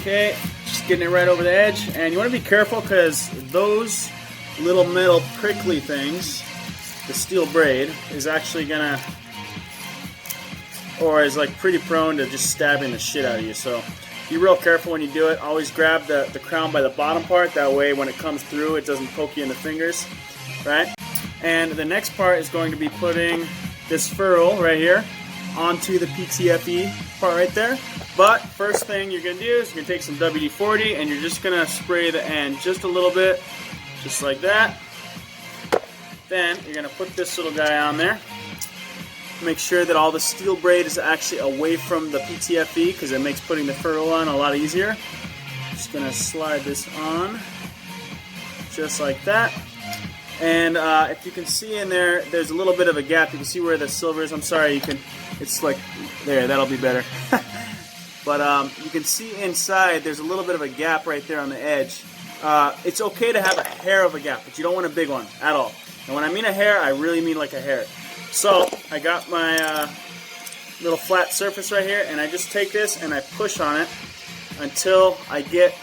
Okay, just getting it right over the edge, and you want to be careful because those little metal prickly things, the steel braid, is actually gonna, or is like pretty prone to just stabbing the shit out of you. So be real careful when you do it. Always grab the crown by the bottom part, that way when it comes through it doesn't poke you in the fingers, right? And the next part is going to be putting this ferrule right here onto the PTFE part right there. But first thing you're going to do is you're going to take some WD-40 and you're just going to spray the end just a little bit, just like that. Then you're going to put this little guy on there. Make sure that all the steel braid is actually away from the PTFE because it makes putting the ferrule on a lot easier. Just going to slide this on just like that. And if you can see in there, there's a little bit of a gap. You can see where the silver is. I'm sorry, you can, it's like, there, that'll be better. But you can see inside, there's a little bit of a gap right there on the edge. It's okay to have a hair of a gap, but you don't want a big one at all. And when I mean a hair, I really mean like a hair. So I got my little flat surface right here, and I just take this and I push on it until I get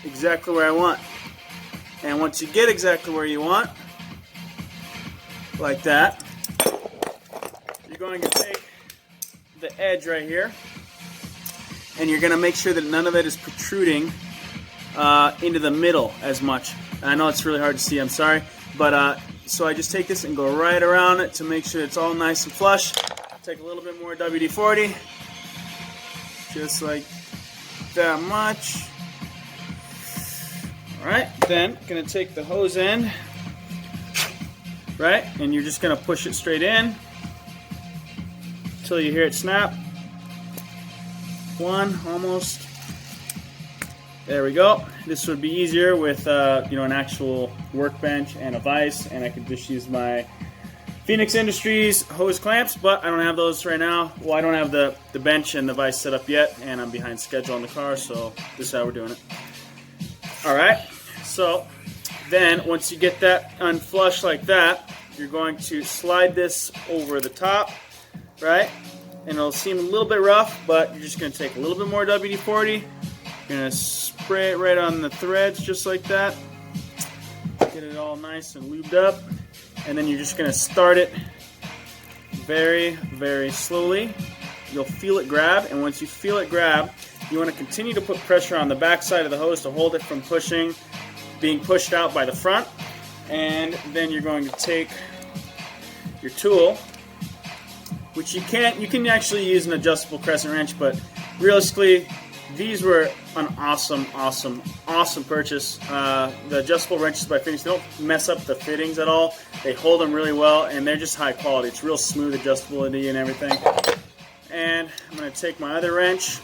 exactly where I want. And once you get exactly where you want, like that, you're going to take the edge right here, and you're going to make sure that none of it is protruding into the middle as much. And I know it's really hard to see, I'm sorry, but so I just take this and go right around it to make sure it's all nice and flush. Take a little bit more WD-40, just like that much. Alright, then gonna take the hose end, right, and you're just gonna push it straight in until you hear it snap. One, almost. There we go. This would be easier with you know, an actual workbench and a vise, and I could just use my Phoenix Industries hose clamps, but I don't have those right now. Well, I don't have the bench and the vise set up yet, and I'm behind schedule on the car, so this is how we're doing it. Alright, so then once you get that unflush like that, you're going to slide this over the top, right? And it'll seem a little bit rough, but you're just going to take a little bit more WD-40. You're going to spray it right on the threads just like that. Get it all nice and lubed up. And then you're just going to start it very, very slowly. You'll feel it grab, and once you feel it grab, you want to continue to put pressure on the back side of the hose to hold it from being pushed out by the front. And then you're going to take your tool, which you can actually use an adjustable crescent wrench, but realistically, these were an awesome purchase. The adjustable wrenches by Phoenix, they don't mess up the fittings at all. They hold them really well, and they're just high quality. It's real smooth adjustability and everything. And I'm going to take my other wrench,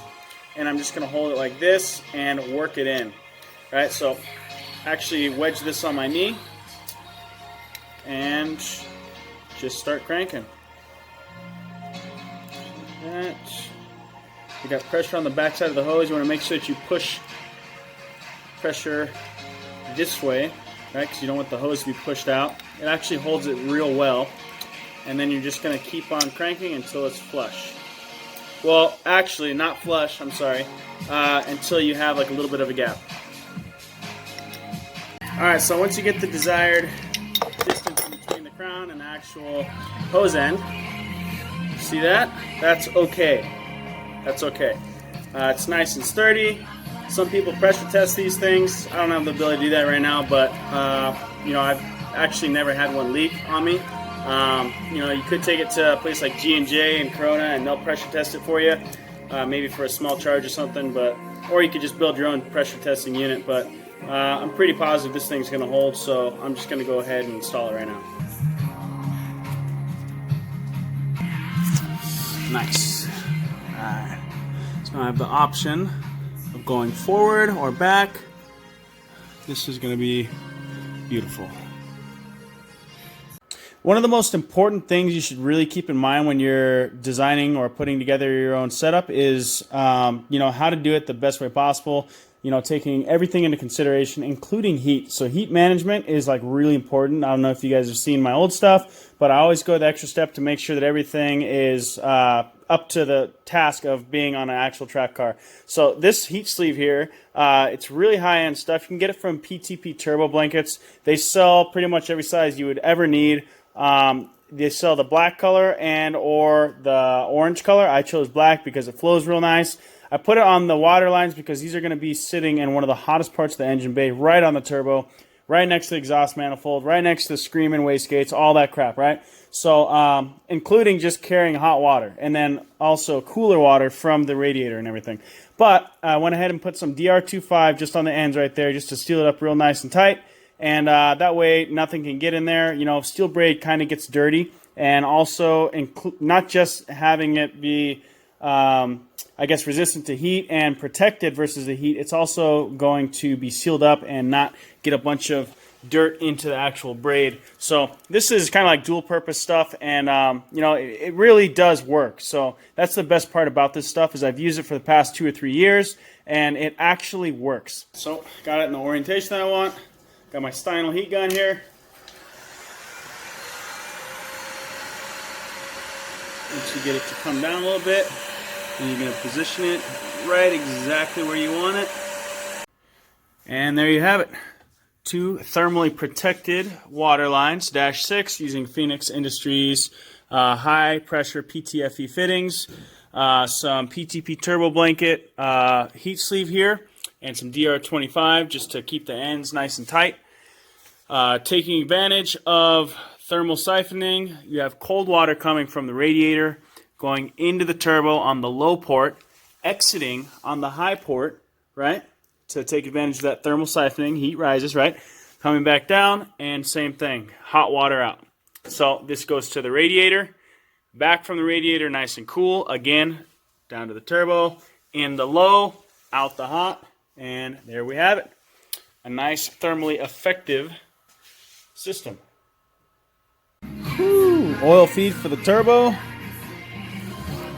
and I'm just going to hold it like this and work it in. All right, so actually wedge this on my knee and just start cranking. Like that. You got pressure on the back side of the hose. You want to make sure that you push pressure this way, right? Because you don't want the hose to be pushed out. It actually holds it real well. And then you're just going to keep on cranking until it's flush. Well, actually, not flush, I'm sorry, until you have like a little bit of a gap. Alright, so once you get the desired distance between the crown and the actual hose end, see that? That's okay. That's okay. It's nice and sturdy. Some people pressure test these things. I don't have the ability to do that right now, but you know, I've actually never had one leak on me. You know, you could take it to a place like G&J and Corona, and they'll pressure test it for you, maybe for a small charge or something. But or you could just build your own pressure testing unit. But I'm pretty positive this thing's going to hold, so I'm just going to go ahead and install it right now. Nice. Alright, so I have the option of going forward or back. This is going to be beautiful. One of the most important things you should really keep in mind when you're designing or putting together your own setup is, you know, how to do it the best way possible. you know, taking everything into consideration, including heat. So heat management is like really important. I don't know if you guys have seen my old stuff, but I always go the extra step to make sure that everything is up to the task of being on an actual track car. So this heat sleeve here, it's really high-end stuff. You can get it from PTP Turbo Blankets. They sell pretty much every size you would ever need. They sell the black color and or the orange color. I chose black because it flows real nice. I put it on the water lines because these are going to be sitting in one of the hottest parts of the engine bay, right on the turbo, right next to the exhaust manifold, right next to the screaming wastegates, all that crap, right? So, including just carrying hot water and then also cooler water from the radiator and everything. But I went ahead and put some DR25 just on the ends right there just to seal it up real nice and tight. And that way nothing can get in there. You know, steel braid kind of gets dirty. And also not just having it be, I guess, resistant to heat and protected versus the heat, it's also going to be sealed up and not get a bunch of dirt into the actual braid. So this is kind of like dual purpose stuff, and you know, it really does work. So that's the best part about this stuff, is I've used it for the past 2 or 3 years and it actually works. So got it in the orientation that I want. Got my Steinel heat gun here. Once you get it to come down a little bit, and you're going to position it right exactly where you want it. And there you have it. 2 thermally protected water lines, -6, using Phoenix Industries high pressure PTFE fittings, some PTP turbo blanket heat sleeve here, and some DR25 just to keep the ends nice and tight. Taking advantage of thermal siphoning, you have cold water coming from the radiator, going into the turbo on the low port, exiting on the high port, right? To take advantage of that thermal siphoning, heat rises, right? Coming back down, and same thing, hot water out. So this goes to the radiator, back from the radiator, nice and cool. Again, down to the turbo, in the low, out the hot, and there we have it. A nice thermally effective system. Whew. Oil feed for the turbo.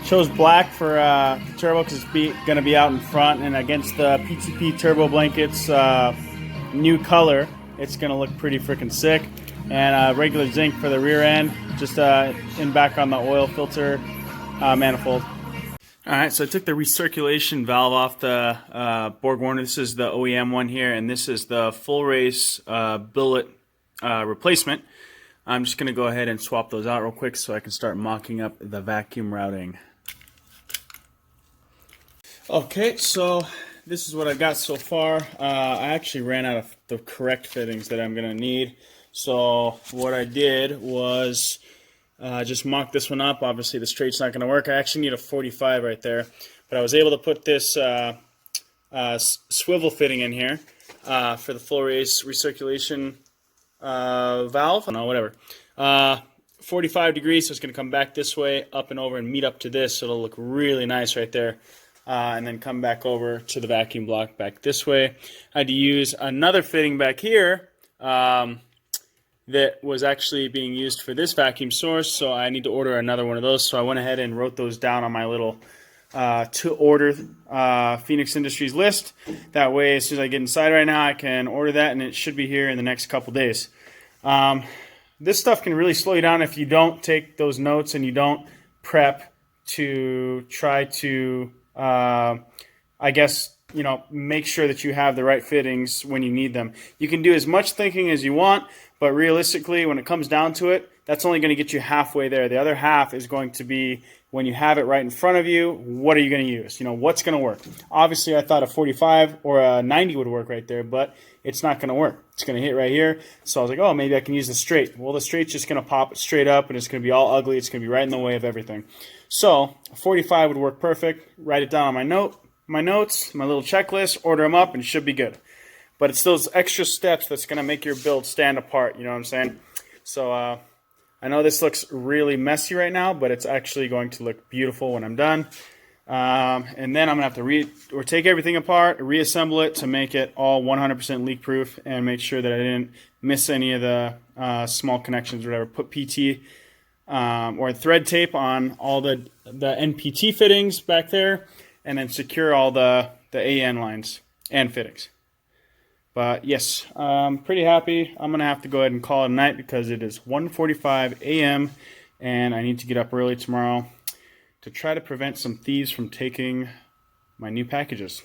Chose black for the turbo because it's going to be out in front, and against the PTP Turbo Blankets new color, it's going to look pretty freaking sick. And regular zinc for the rear end, just in back on the oil filter manifold. Alright, so I took the recirculation valve off the BorgWarner. This is the OEM one here, and this is the full race billet replacement. I'm just going to go ahead and swap those out real quick so I can start mocking up the vacuum routing. Okay, so this is what I got so far. I actually ran out of the correct fittings that I'm going to need. So what I did was just mock this one up. Obviously the straight's not going to work. I actually need a 45 right there. But I was able to put this swivel fitting in here for the full race recirculation valve. No, whatever. 45 degrees, so it's going to come back this way, up and over, and meet up to this. So it'll look really nice right there. And then come back over to the vacuum block back this way. I had to use another fitting back here that was actually being used for this vacuum source, so I need to order another one of those. So I went ahead and wrote those down on my little to order Phoenix Industries list. That way, as soon as I get inside right now, I can order that, and it should be here in the next couple days. This stuff can really slow you down if you don't take those notes and you don't prep to try to I guess, you know, make sure that you have the right fittings when you need them. You can do as much thinking as you want, but realistically, when it comes down to it, that's only going to get you halfway there. The other half is going to be when you have it right in front of you, what are you going to use? You know, what's going to work? Obviously, I thought a 45 or a 90 would work right there, but it's not going to work. It's going to hit right here. So I was like, oh, maybe I can use the straight. Well, the straight's just going to pop it straight up, and it's going to be all ugly. It's going to be right in the way of everything. So a 45 would work perfect. Write it down on my notes, my little checklist, order them up, and it should be good. But it's those extra steps that's going to make your build stand apart, you know what I'm saying? So I know this looks really messy right now, but it's actually going to look beautiful when I'm done. And then I'm going to have to take everything apart, reassemble it to make it all 100% leak proof, and make sure that I didn't miss any of the small connections or whatever. Put PT or thread tape on all the NPT fittings back there, and then secure all the AN lines. and fittings. But yes, I'm pretty happy. I'm going to have to go ahead and call it a night because it is 1:45 a.m. and I need to get up early tomorrow to try to prevent some thieves from taking my new packages.